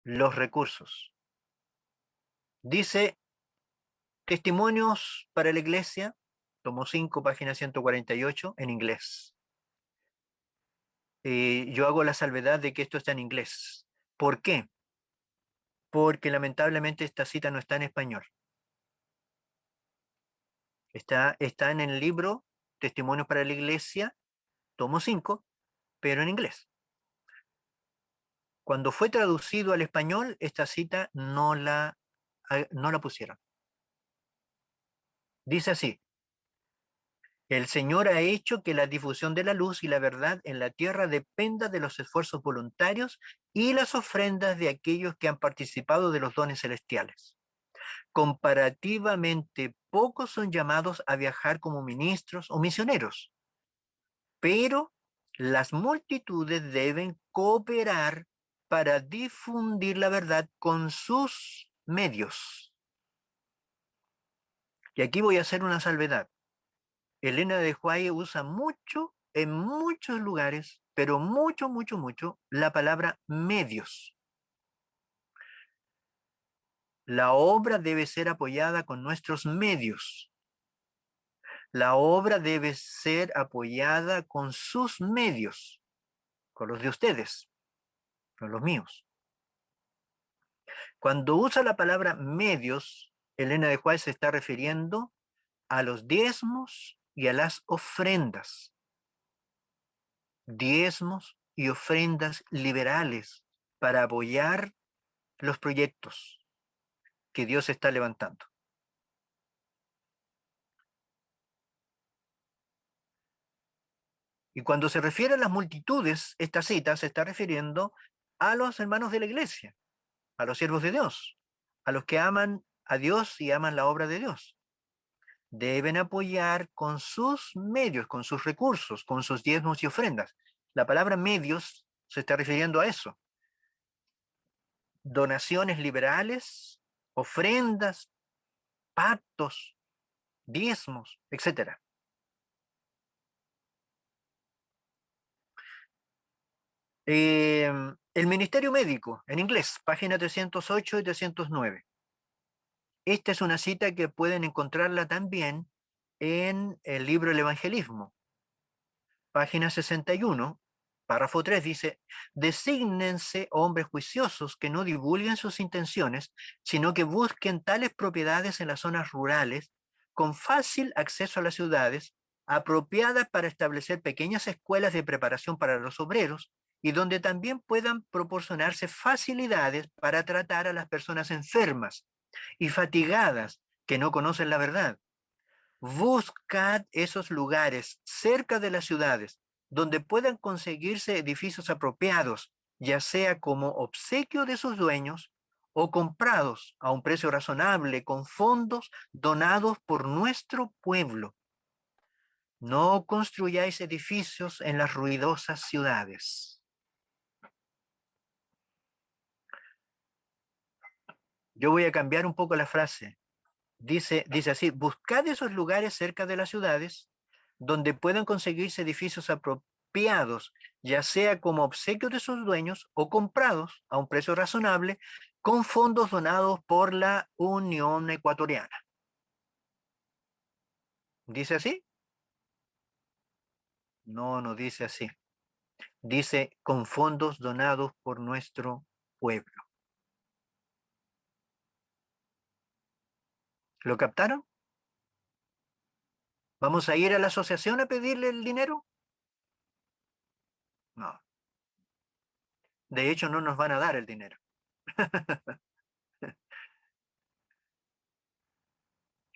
los recursos. Dice Testimonios para la Iglesia, tomo 5, página 148, en inglés. Yo hago la salvedad de que esto está en inglés. ¿Por qué? Porque lamentablemente esta cita no está en español. Está en el libro Testimonios para la Iglesia, tomo 5, pero en inglés. Cuando fue traducido al español, esta cita no la pusieron. Dice así: el Señor ha hecho que la difusión de la luz y la verdad en la tierra dependa de los esfuerzos voluntarios y las ofrendas de aquellos que han participado de los dones celestiales. Comparativamente, pocos son llamados a viajar como ministros o misioneros, pero las multitudes deben cooperar para difundir la verdad con sus medios. Y aquí voy a hacer una salvedad. Elena de White usa mucho, en muchos lugares, pero mucho, mucho, mucho, la palabra medios. La obra debe ser apoyada con nuestros medios. La obra debe ser apoyada con sus medios, con los de ustedes, con los míos. Cuando usa la palabra medios, Elena de White se está refiriendo a los diezmos y a las ofrendas. Diezmos y ofrendas liberales para apoyar los proyectos que Dios está levantando. Y cuando se refiere a las multitudes, esta cita se está refiriendo a los hermanos de la iglesia, a los siervos de Dios, a los que aman a Dios y aman la obra de Dios. Deben apoyar con sus medios, con sus recursos, con sus diezmos y ofrendas. La palabra medios se está refiriendo a eso. Donaciones liberales, ofrendas, pactos, diezmos, etcétera. El Ministerio Médico, en inglés, página 308 y 309. Esta es una cita que pueden encontrarla también en el libro El Evangelismo, página 61, párrafo 3, dice: desígnense hombres juiciosos que no divulguen sus intenciones, sino que busquen tales propiedades en las zonas rurales, con fácil acceso a las ciudades, apropiadas para establecer pequeñas escuelas de preparación para los obreros, y donde también puedan proporcionarse facilidades para tratar a las personas enfermas y fatigadas que no conocen la verdad. Buscad esos lugares cerca de las ciudades donde puedan conseguirse edificios apropiados, ya sea como obsequio de sus dueños o comprados a un precio razonable con fondos donados por nuestro pueblo. No construyáis edificios en las ruidosas ciudades. Yo voy a cambiar un poco la frase. Dice así: buscad esos lugares cerca de las ciudades donde puedan conseguirse edificios apropiados, ya sea como obsequio de sus dueños o comprados a un precio razonable con fondos donados por la Unión Ecuatoriana. ¿Dice así? No, no dice así. Dice con fondos donados por nuestro pueblo. ¿Lo captaron? ¿Vamos a ir a la asociación a pedirle el dinero? No. De hecho, no nos van a dar el dinero.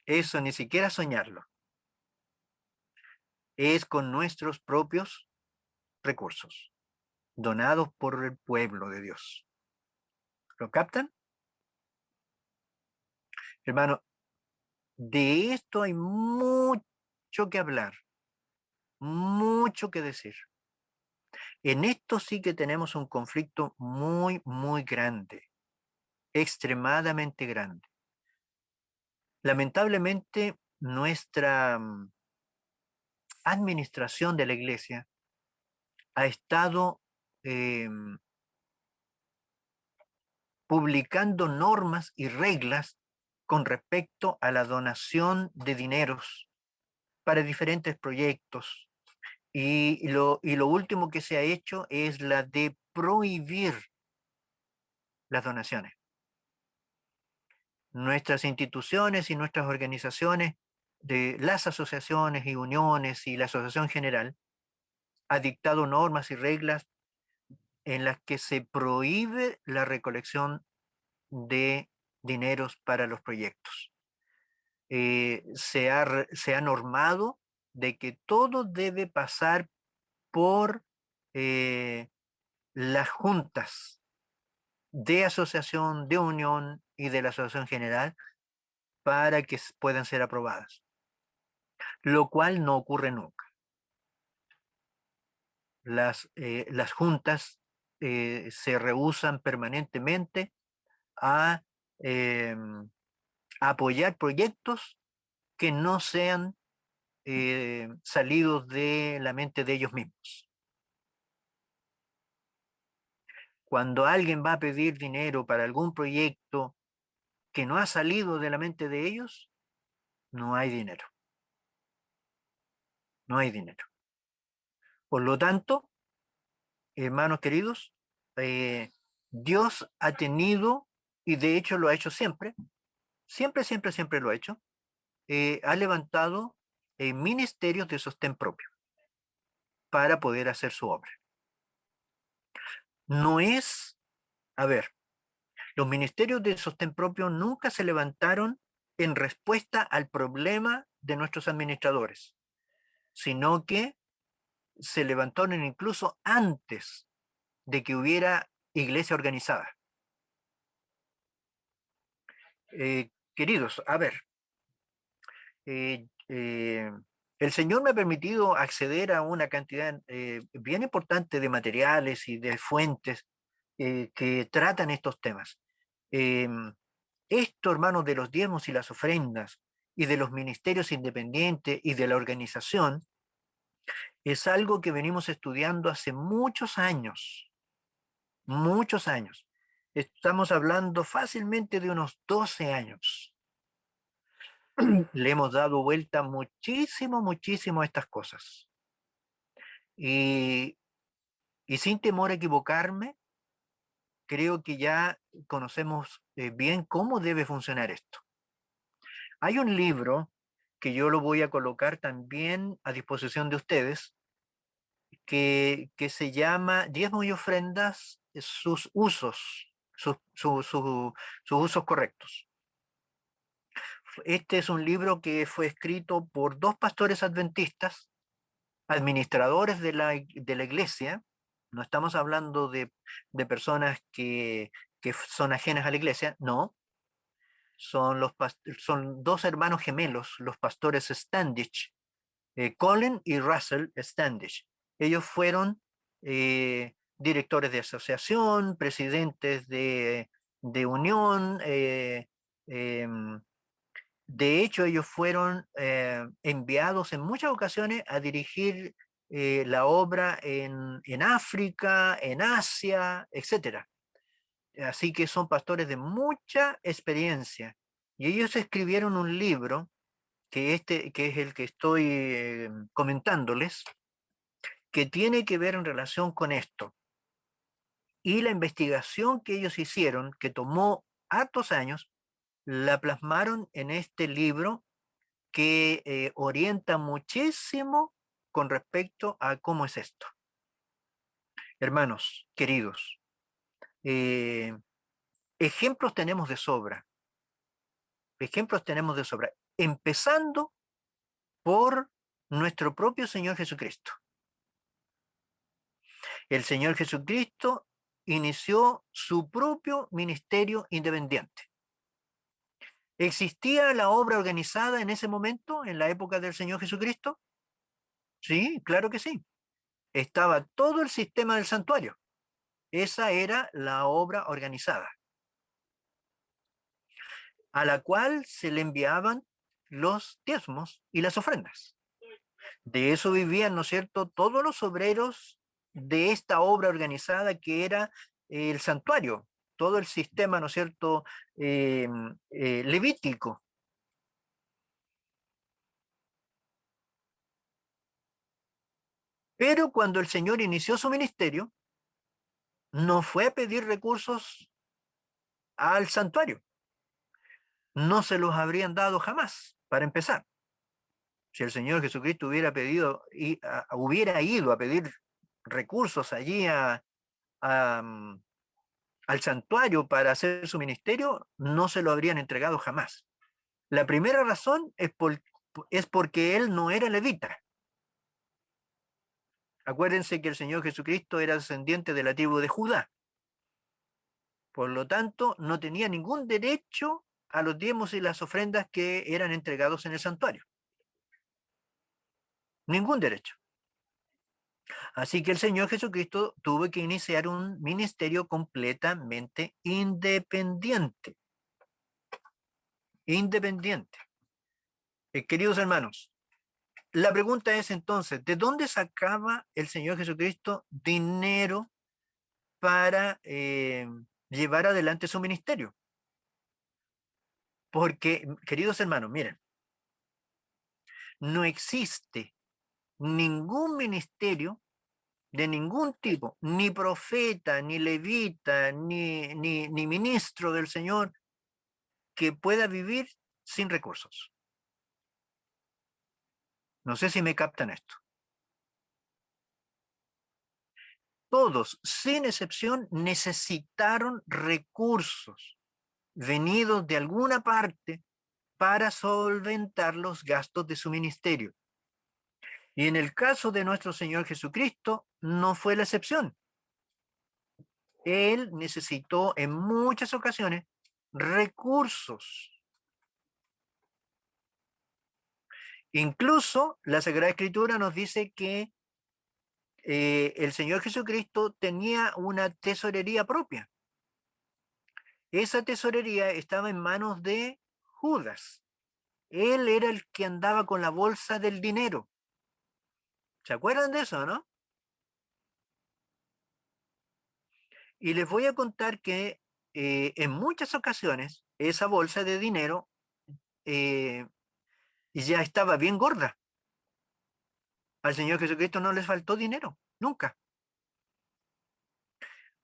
Eso ni siquiera soñarlo. Es con nuestros propios recursos, donados por el pueblo de Dios. ¿Lo captan? Hermano, de esto hay mucho que hablar, mucho que decir. En esto sí que tenemos un conflicto muy, muy grande, extremadamente grande. Lamentablemente, nuestra administración de la iglesia ha estado publicando normas y reglas con respecto a la donación de dineros para diferentes proyectos. Y lo último que se ha hecho es la de prohibir las donaciones. Nuestras instituciones y nuestras organizaciones, de las asociaciones y uniones y la Asociación General, ha dictado normas y reglas en las que se prohíbe la recolección de dineros para los proyectos. Se ha normado de que todo debe pasar por las juntas de asociación, de unión y de la Asociación General para que puedan ser aprobadas, lo cual no ocurre nunca. Las juntas se rehúsan permanentemente a eh, apoyar proyectos que no sean salidos de la mente de ellos mismos. Cuando alguien va a pedir dinero para algún proyecto que no ha salido de la mente de ellos, no hay dinero. No hay dinero. Por lo tanto, hermanos queridos, Dios ha tenido, y de hecho lo ha hecho siempre, siempre lo ha hecho, ha levantado ministerios de sostén propio para poder hacer su obra. No es, a ver, los ministerios de sostén propio nunca se levantaron en respuesta al problema de nuestros administradores, sino que se levantaron incluso antes de que hubiera iglesia organizada. Queridos, a ver, el Señor me ha permitido acceder a una cantidad bien importante de materiales y de fuentes que tratan estos temas. Eh, Esto, hermanos, de los diezmos y las ofrendas y de los ministerios independientes y de la organización, es algo que venimos estudiando hace muchos años, muchos años. Estamos hablando fácilmente de unos 12 años. Le hemos dado vuelta muchísimo a estas cosas. Y, y sin temor a equivocarme, creo que ya conocemos bien cómo debe funcionar esto. Hay un libro que yo lo voy a colocar también a disposición de ustedes, que se llama Diezmos y ofrendas, sus usos, sus usos correctos. Este es un libro que fue escrito por dos pastores adventistas, administradores de la iglesia. No estamos hablando de personas que son ajenas a la iglesia, no. Son dos hermanos gemelos, los pastores Standish, Colin y Russell Standish. Ellos fueron directores de asociación, presidentes de unión. De hecho, ellos fueron enviados en muchas ocasiones a dirigir la obra en África, en Asia, etcétera. Así que son pastores de mucha experiencia. Y ellos escribieron un libro, que es el que estoy comentándoles, que tiene que ver en relación con esto. Y la investigación que ellos hicieron, que tomó hartos años, la plasmaron en este libro que orienta muchísimo con respecto a cómo es esto. Hermanos, queridos, eh, ejemplos tenemos de sobra. Ejemplos tenemos de sobra. Empezando por nuestro propio Señor Jesucristo. El Señor Jesucristo inició su propio ministerio independiente. ¿Existía la obra organizada en ese momento, en la época del Señor Jesucristo? Sí, claro que sí. Estaba todo el sistema del santuario. Esa era la obra organizada, a la cual se le enviaban los diezmos y las ofrendas. De eso vivían, ¿no es cierto?, todos los obreros de esta obra organizada que era el santuario. todo el sistema, ¿no es cierto?, levítico. Pero cuando el Señor inició su ministerio, no fue a pedir recursos al santuario. No se los habrían dado jamás, para empezar. Si el Señor Jesucristo hubiera pedido y hubiera ido a pedir recursos allí al santuario para hacer su ministerio, no se lo habrían entregado jamás. La primera razón es porque él no era levita. Acuérdense que el Señor Jesucristo era descendiente de la tribu de Judá. Por lo tanto, no tenía ningún derecho a los diezmos y las ofrendas que eran entregados en el santuario. Ningún derecho. Así que el Señor Jesucristo tuvo que iniciar un ministerio completamente independiente. Independiente. Queridos hermanos, la pregunta es entonces, ¿de dónde sacaba el Señor Jesucristo dinero para llevar adelante su ministerio? Porque, queridos hermanos, miren, no existe ningún ministerio de ningún tipo, ni profeta, ni levita, ni ministro del Señor, que pueda vivir sin recursos. No sé si me captan esto. Todos, sin excepción, necesitaron recursos venidos de alguna parte para solventar los gastos de su ministerio. Y en el caso de nuestro Señor Jesucristo, no fue la excepción. Él necesitó en muchas ocasiones recursos. Incluso la Sagrada Escritura nos dice que el Señor Jesucristo tenía una tesorería propia. Esa tesorería estaba en manos de Judas. Él era el que andaba con la bolsa del dinero. ¿Se acuerdan de eso, no? Y les voy a contar que en muchas ocasiones esa bolsa de dinero eh, ya estaba bien gorda. Al Señor Jesucristo no les faltó dinero, nunca.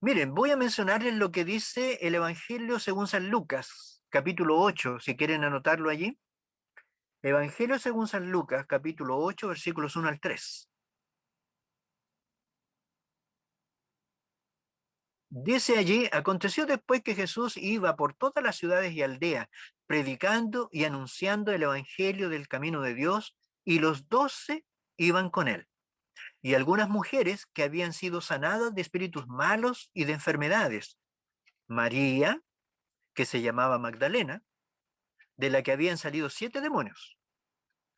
Miren, voy a mencionarles lo que dice el Evangelio según San Lucas, capítulo 8, si quieren anotarlo allí. Evangelio según San Lucas, capítulo 8, versículos 1 al 3. Dice allí, aconteció después que Jesús iba por todas las ciudades y aldeas, predicando y anunciando el Evangelio del camino de Dios, y los 12 iban con él. Y algunas mujeres que habían sido sanadas de espíritus malos y de enfermedades. María, que se llamaba Magdalena, de la que habían salido 7 demonios.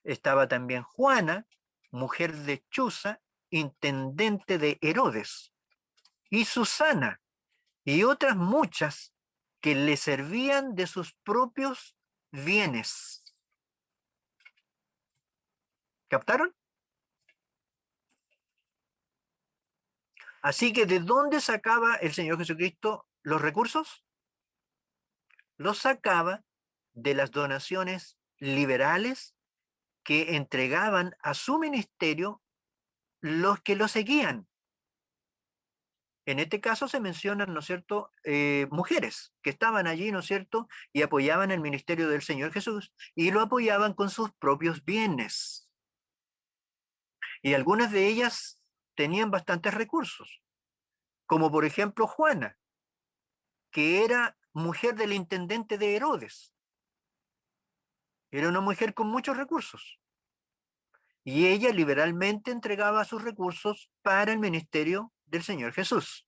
Estaba también Juana, mujer de Chuza, intendente de Herodes, y Susana, y otras muchas que le servían de sus propios bienes. ¿Captaron? Así que ¿de dónde sacaba el Señor Jesucristo los recursos? Los sacaba de las donaciones liberales que entregaban a su ministerio los que lo seguían. En este caso se mencionan, ¿no es cierto?, mujeres que estaban allí, ¿no es cierto?, y apoyaban el ministerio del Señor Jesús y lo apoyaban con sus propios bienes. Y algunas de ellas tenían bastantes recursos, como por ejemplo Juana, que era mujer del intendente de Herodes. Era una mujer con muchos recursos. Y ella liberalmente entregaba sus recursos para el ministerio del Señor Jesús.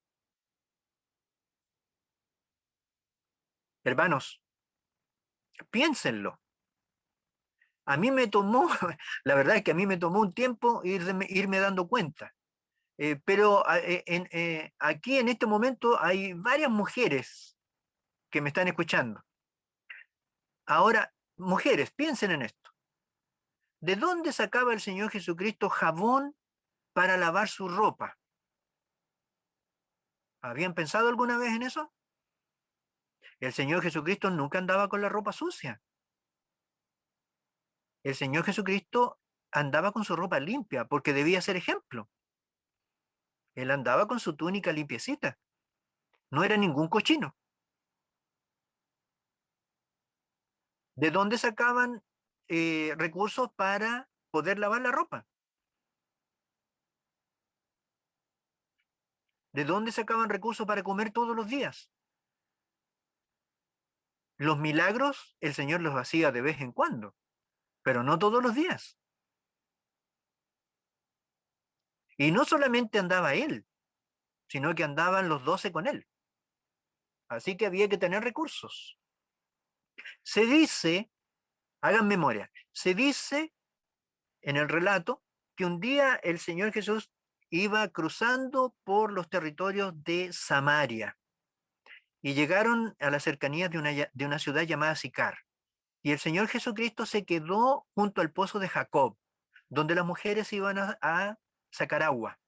Hermanos, piénsenlo. A mí me tomó, la verdad es que a mí me tomó un tiempo irme dando cuenta. Pero aquí en este momento hay varias mujeres que me están escuchando. Ahora, mujeres, piensen en esto. ¿De dónde sacaba el Señor Jesucristo jabón para lavar su ropa? ¿Habían pensado alguna vez en eso? El Señor Jesucristo nunca andaba con la ropa sucia. El Señor Jesucristo andaba con su ropa limpia porque debía ser ejemplo. Él andaba con su túnica limpiecita. No era ningún cochino. ¿De dónde sacaban recursos para poder lavar la ropa? ¿De dónde sacaban recursos para comer todos los días? Los milagros el Señor los hacía de vez en cuando, pero no todos los días. Y no solamente andaba él, sino que andaban los 12 con él. Así que había que tener recursos. Se dice, hagan memoria, se dice en el relato que un día el Señor Jesús iba cruzando por los territorios de Samaria y llegaron a las cercanías de una ciudad llamada Sicar. Y el Señor Jesucristo se quedó junto al pozo de Jacob, donde las mujeres iban a sacar agua.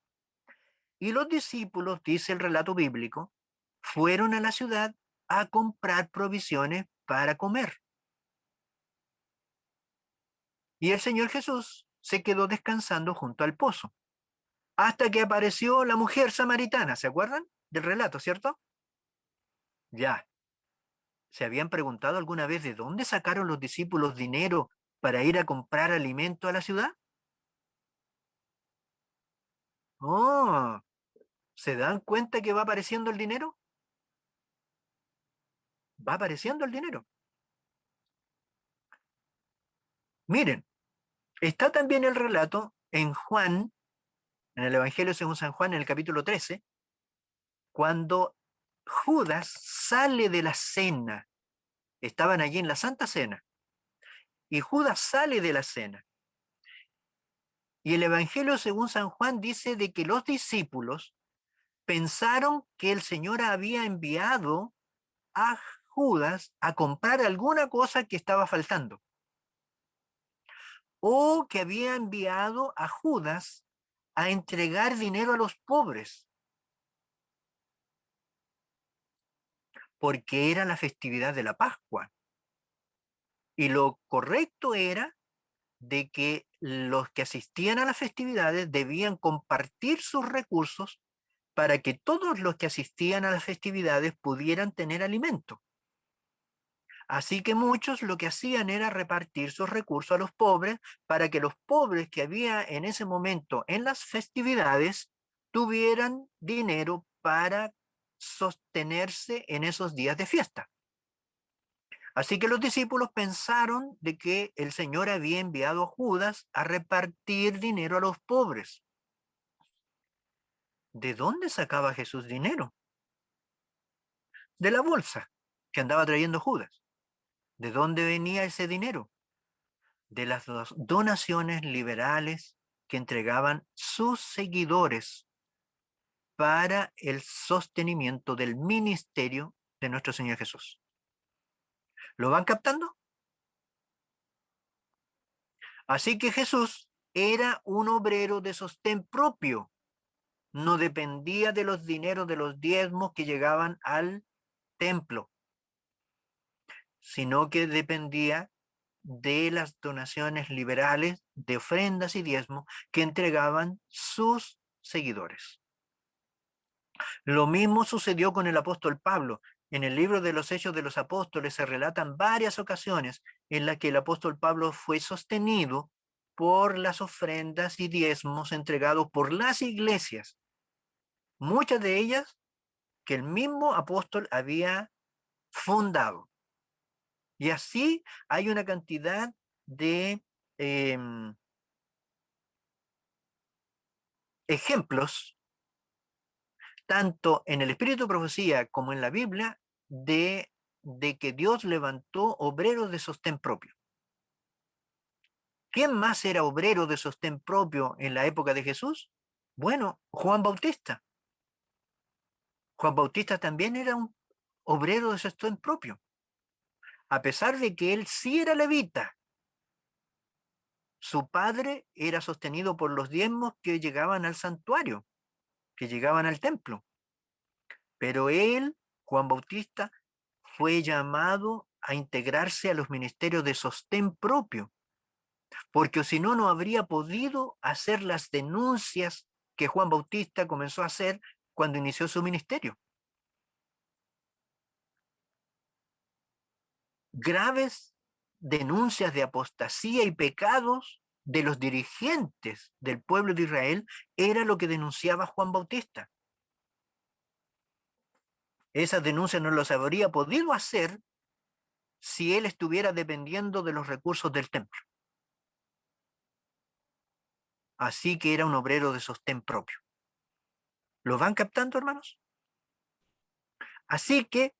Y los discípulos, dice el relato bíblico, fueron a la ciudad a comprar provisiones para comer. Y el Señor Jesús se quedó descansando junto al pozo, hasta que apareció la mujer samaritana. ¿Se acuerdan del relato, cierto? Ya. ¿Se habían preguntado alguna vez de dónde sacaron los discípulos dinero para ir a comprar alimento a la ciudad? Oh, ¿se dan cuenta que va apareciendo el dinero? Va apareciendo el dinero. Miren, está también el relato en Juan, en el Evangelio según San Juan, en el capítulo 13, cuando Judas sale de la cena. Estaban allí en la Santa Cena. Y Judas sale de la cena. Y el Evangelio según San Juan dice de que los discípulos pensaron que el Señor había enviado a Judas a comprar alguna cosa que estaba faltando. O que había enviado a Judas a entregar dinero a los pobres, porque era la festividad de la Pascua. Y lo correcto era de que los que asistían a las festividades debían compartir sus recursos para que todos los que asistían a las festividades pudieran tener alimento. Así que muchos lo que hacían era repartir sus recursos a los pobres para que los pobres que había en ese momento en las festividades tuvieran dinero para sostenerse en esos días de fiesta. Así que los discípulos pensaron de que el Señor había enviado a Judas a repartir dinero a los pobres. ¿De dónde sacaba Jesús dinero? De la bolsa que andaba trayendo Judas. ¿De dónde venía ese dinero? De las donaciones liberales que entregaban sus seguidores para el sostenimiento del ministerio de nuestro Señor Jesús. ¿Lo van captando? Así que Jesús era un obrero de sostén propio, no dependía de los dineros de los diezmos que llegaban al templo, sino que dependía de las donaciones liberales de ofrendas y diezmos que entregaban sus seguidores. Lo mismo sucedió con el apóstol Pablo. En el libro de los Hechos de los Apóstoles se relatan varias ocasiones en las que el apóstol Pablo fue sostenido por las ofrendas y diezmos entregados por las iglesias, muchas de ellas que el mismo apóstol había fundado. Y así hay una cantidad de eh, ejemplos, tanto en el Espíritu de Profecía como en la Biblia, de que Dios levantó obreros de sostén propio. ¿Quién más era obrero de sostén propio en la época de Jesús? Bueno, Juan Bautista. Juan Bautista también era un obrero de sostén propio, a pesar de que él sí era levita. Su padre era sostenido por los diezmos que llegaban al santuario, que llegaban al templo. Pero él, Juan Bautista, fue llamado a integrarse a los ministerios de sostén propio, porque si no, no habría podido hacer las denuncias que Juan Bautista comenzó a hacer cuando inició su ministerio. Graves denuncias de apostasía y pecados de los dirigentes del pueblo de Israel era lo que denunciaba Juan Bautista. Esas denuncias no las habría podido hacer si él estuviera dependiendo de los recursos del templo. Así que era un obrero de sostén propio. ¿Lo van captando, hermanos? Así que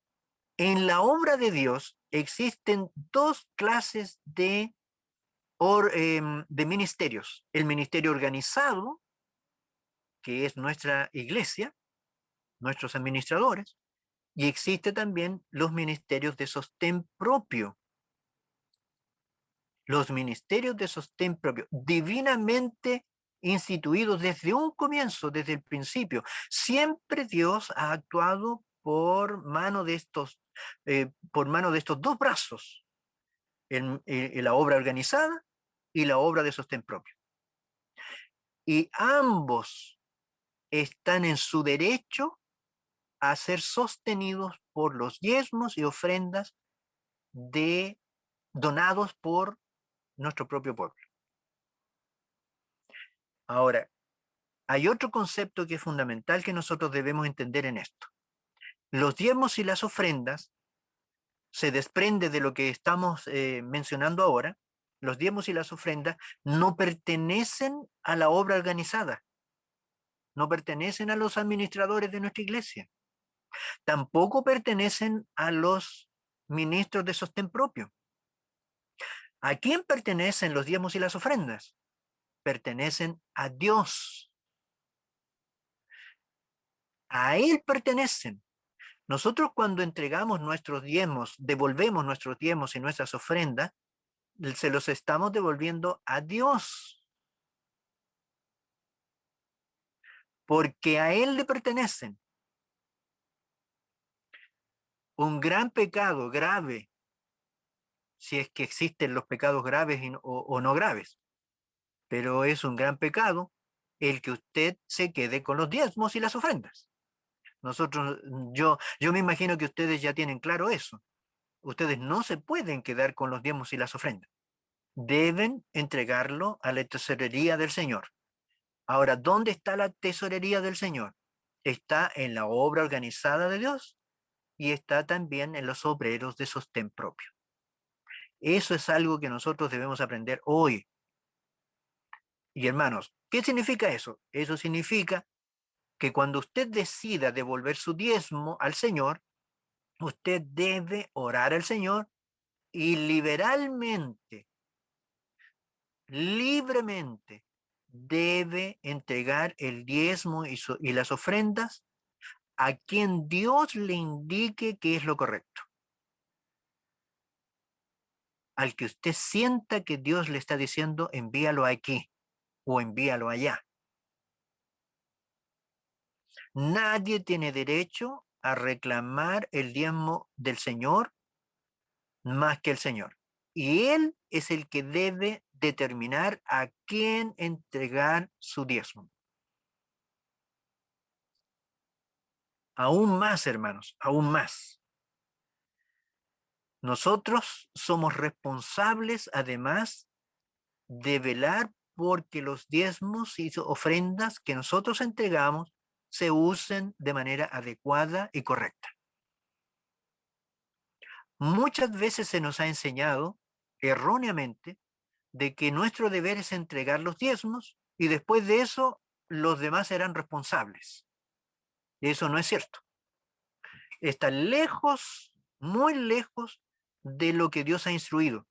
en la obra de Dios existen dos clases de ministerios. El ministerio organizado, que es nuestra iglesia, nuestros administradores, y existe también los ministerios de sostén propio. Los ministerios de sostén propio, divinamente instituidos desde un comienzo, desde el principio. Siempre Dios ha actuado por mano de estos dos brazos, en la obra organizada y la obra de sostén propio. Y ambos están en su derecho a ser sostenidos por los diezmos y ofrendas donados por nuestro propio pueblo. Ahora, hay otro concepto que es fundamental que nosotros debemos entender en esto. Los diezmos y las ofrendas se desprende de lo que estamos mencionando ahora. Los diezmos y las ofrendas no pertenecen a la obra organizada, no pertenecen a los administradores de nuestra iglesia, tampoco pertenecen a los ministros de sostén propio. ¿A quién pertenecen los diezmos y las ofrendas? Pertenecen a Dios. A Él pertenecen. Nosotros cuando entregamos nuestros diezmos, devolvemos nuestros diezmos y nuestras ofrendas, se los estamos devolviendo a Dios, porque a Él le pertenecen. Un gran pecado grave, si es que existen los pecados graves o no graves, pero es un gran pecado el que usted se quede con los diezmos y las ofrendas. Nosotros, yo me imagino que ustedes ya tienen claro eso. Ustedes no se pueden quedar con los diezmos y las ofrendas. Deben entregarlo a la tesorería del Señor. Ahora, ¿dónde está la tesorería del Señor? Está en la obra organizada de Dios y está también en los obreros de sostén propio. Eso es algo que nosotros debemos aprender hoy. Y hermanos, ¿qué significa eso? Eso significa que cuando usted decida devolver su diezmo al Señor, usted debe orar al Señor y liberalmente, libremente, debe entregar el diezmo y las ofrendas a quien Dios le indique que es lo correcto. Al que usted sienta que Dios le está diciendo, envíalo aquí o envíalo allá. Nadie tiene derecho a reclamar el diezmo del Señor más que el Señor. Y Él es el que debe determinar a quién entregar su diezmo. Aún más, hermanos, aún más. Nosotros somos responsables, además, de velar porque los diezmos y ofrendas que nosotros entregamos se usen de manera adecuada y correcta. Muchas veces se nos ha enseñado erróneamente de que nuestro deber es entregar los diezmos y después de eso los demás serán responsables. Y eso no es cierto. Está lejos, muy lejos de lo que Dios ha instruido.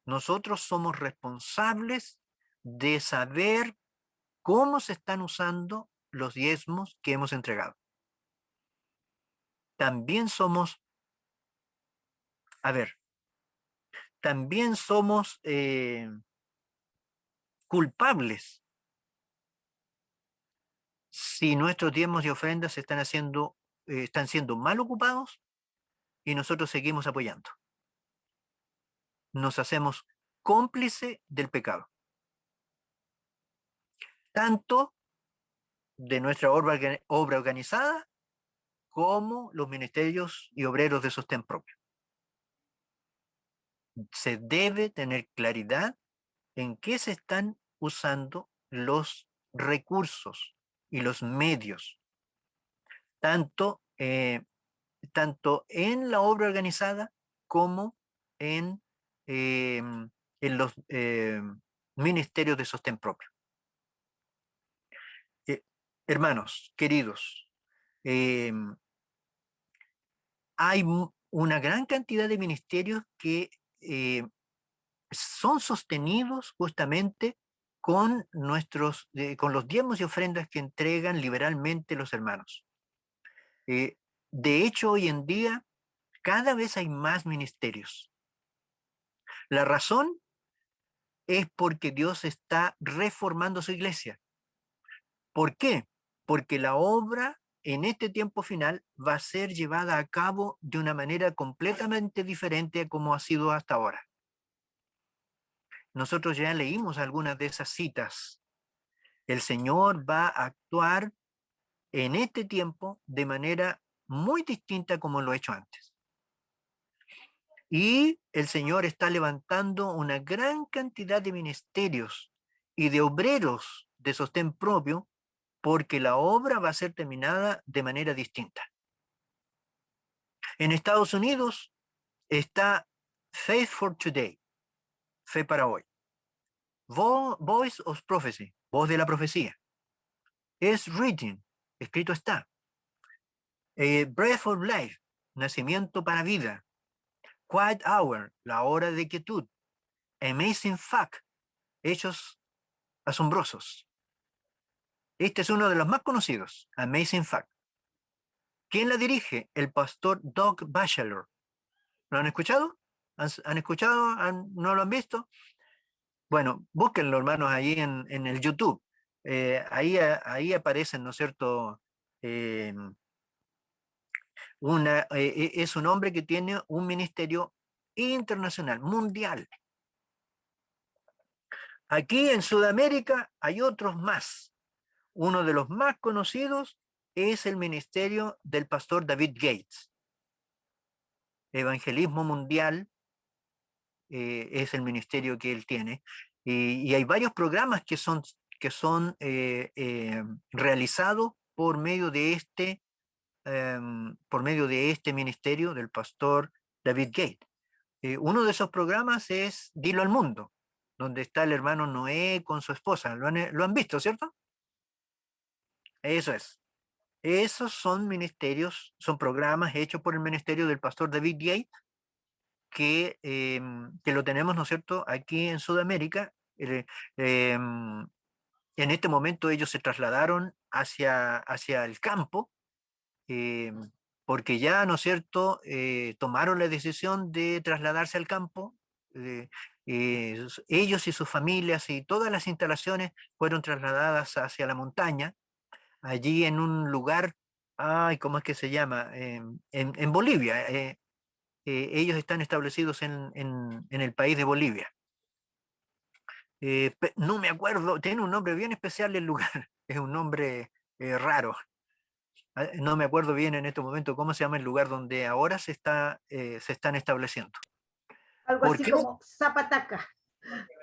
Nosotros somos responsables de saber cómo se están usando los diezmos que hemos entregado. También somos, a ver, también somos culpables si nuestros diezmos y ofrendas están siendo mal ocupados y nosotros seguimos apoyando. Nos hacemos cómplice del pecado, tanto de nuestra obra organizada como los ministerios y obreros de sostén propio. Se debe tener claridad en qué se están usando los recursos y los medios, tanto, tanto en la obra organizada como en, en los ministerios de sostén propio. Hermanos, queridos, hay una gran cantidad de ministerios que son sostenidos justamente con con los diezmos y ofrendas que entregan liberalmente los hermanos. De hecho, hoy en día cada vez hay más ministerios. La razón es porque Dios está reformando su iglesia. ¿Por qué? Porque la obra en este tiempo final va a ser llevada a cabo de una manera completamente diferente a como ha sido hasta ahora. Nosotros ya leímos algunas de esas citas. El Señor va a actuar en este tiempo de manera muy distinta como lo ha hecho antes. Y el Señor está levantando una gran cantidad de ministerios y de obreros de sostén propio porque la obra va a ser terminada de manera distinta. En Estados Unidos está Faith for Today, fe para hoy. Voice of Prophecy, voz de la profecía. Es Written, escrito está. Breath of Life, nacimiento para vida. Quiet Hour, la hora de quietud. Amazing Fact, hechos asombrosos. Este es uno de los más conocidos, Amazing Fact. ¿Quién la dirige? El pastor Doug Batchelor. ¿Lo han escuchado? ¿Han escuchado? ¿No lo han visto? Bueno, búsquenlo, hermanos, ahí en el YouTube. Ahí aparecen, ¿no es cierto? Es un hombre que tiene un ministerio internacional, mundial. Aquí en Sudamérica hay otros más. Uno de los más conocidos es el ministerio del pastor David Gates. Evangelismo Mundial es el ministerio que él tiene. Y hay varios programas que son realizados por medio de este ministerio del pastor David Gates. Uno de esos programas es Dilo al Mundo, donde está el hermano Noé con su esposa. ¿Lo han visto, cierto? Eso es. Esos son ministerios, son programas hechos por el ministerio del pastor David Gates, que lo tenemos, ¿no es cierto?, aquí en Sudamérica. En este momento ellos se trasladaron hacia el campo, eh, porque ya, ¿no es cierto?, tomaron la decisión de trasladarse al campo. eh, Ellos y sus familias y todas las instalaciones fueron trasladadas hacia la montaña, allí en un lugar, ay, ¿cómo es que se llama? En Bolivia. Ellos están establecidos en el país de Bolivia. No me acuerdo, tiene un nombre bien especial el lugar, es un nombre raro. No me acuerdo bien en este momento cómo se llama el lugar donde ahora se están estableciendo. Algo ¿Por así qué? como Zapataca.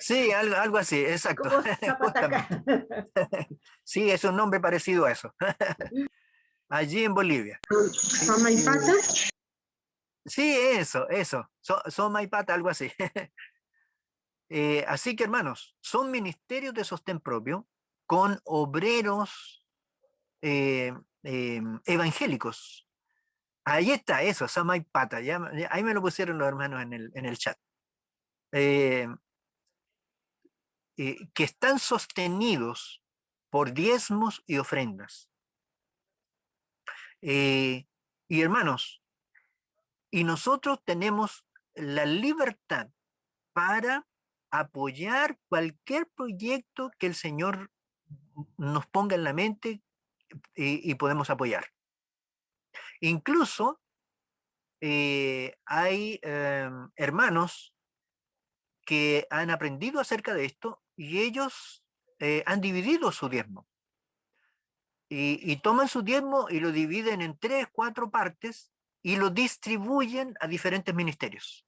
Sí, algo así, exacto. Como Zapataca. Justamente. Sí, es un nombre parecido a eso. Allí en Bolivia. Samaipata. Sí, eso. Somaipata, algo así. Así que, hermanos, son ministerios de sostén propio con obreros evangélicos. Ahí está eso, Samaipata. Ahí me lo pusieron los hermanos en el chat. Eh, que están sostenidos por diezmos y ofrendas. Y hermanos, y nosotros tenemos la libertad para apoyar cualquier proyecto que el Señor nos ponga en la mente y podemos apoyar. Incluso hay hermanos que han aprendido acerca de esto y ellos han dividido su diezmo. Y toman su diezmo y lo dividen en 3, 4 partes y lo distribuyen a diferentes ministerios.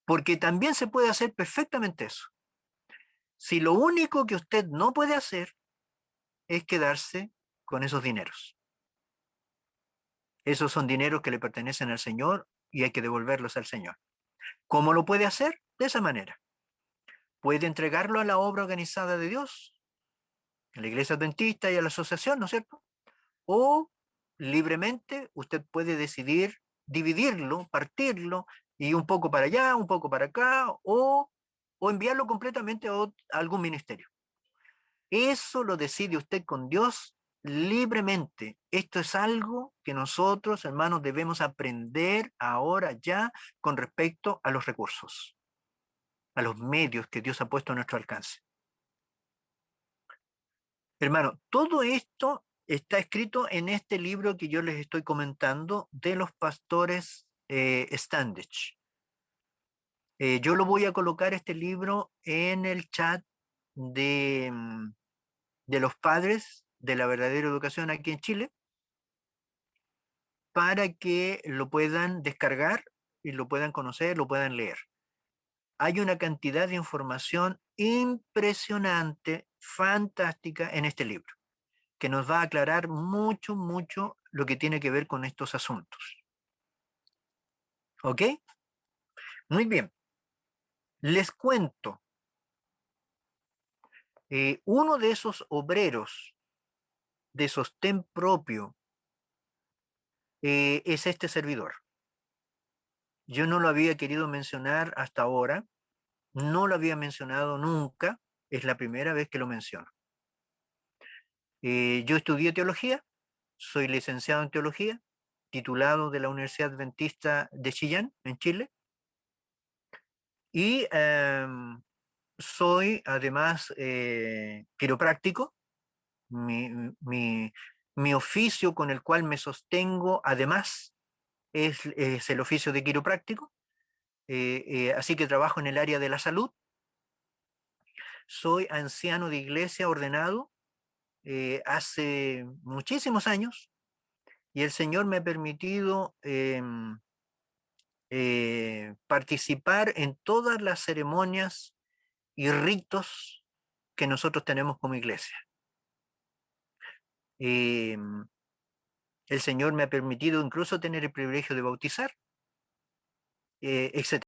Porque también se puede hacer perfectamente eso. Si lo único que usted no puede hacer es quedarse con esos dineros. Esos son dineros que le pertenecen al Señor y hay que devolverlos al Señor. ¿Cómo lo puede hacer? De esa manera. Puede entregarlo a la obra organizada de Dios, a la iglesia adventista y a la asociación, ¿no es cierto? O libremente usted puede decidir dividirlo, partirlo, y un poco para allá, un poco para acá, o enviarlo completamente a algún ministerio. Eso lo decide usted con Dios libremente. Esto es algo que nosotros, hermanos, debemos aprender ahora ya con respecto a los recursos, a los medios que Dios ha puesto a nuestro alcance. Hermano, todo esto está escrito en este libro que yo les estoy comentando de los pastores Standish. Yo lo voy a colocar este libro en el chat de, de los padres de la verdadera educación aquí en Chile para que lo puedan descargar y lo puedan conocer, lo puedan leer. Hay una cantidad de información impresionante, fantástica en este libro, que nos va a aclarar mucho, mucho lo que tiene que ver con estos asuntos. ¿Ok? Muy bien. Les cuento. Uno de esos obreros de sostén propio es este servidor. Yo no lo había querido mencionar hasta ahora, no lo había mencionado nunca, es la primera vez que lo menciono. Yo estudié teología, soy licenciado en teología, titulado de la Universidad Adventista de Chillán, en Chile, y soy además quiropráctico. Mi, mi, mi oficio con el cual me sostengo, además, es el oficio de quiropráctico, así que trabajo en el área de la salud. Soy anciano de iglesia ordenado hace muchísimos años y el Señor me ha permitido participar en todas las ceremonias y ritos que nosotros tenemos como iglesia. El Señor me ha permitido incluso tener el privilegio de bautizar, etc.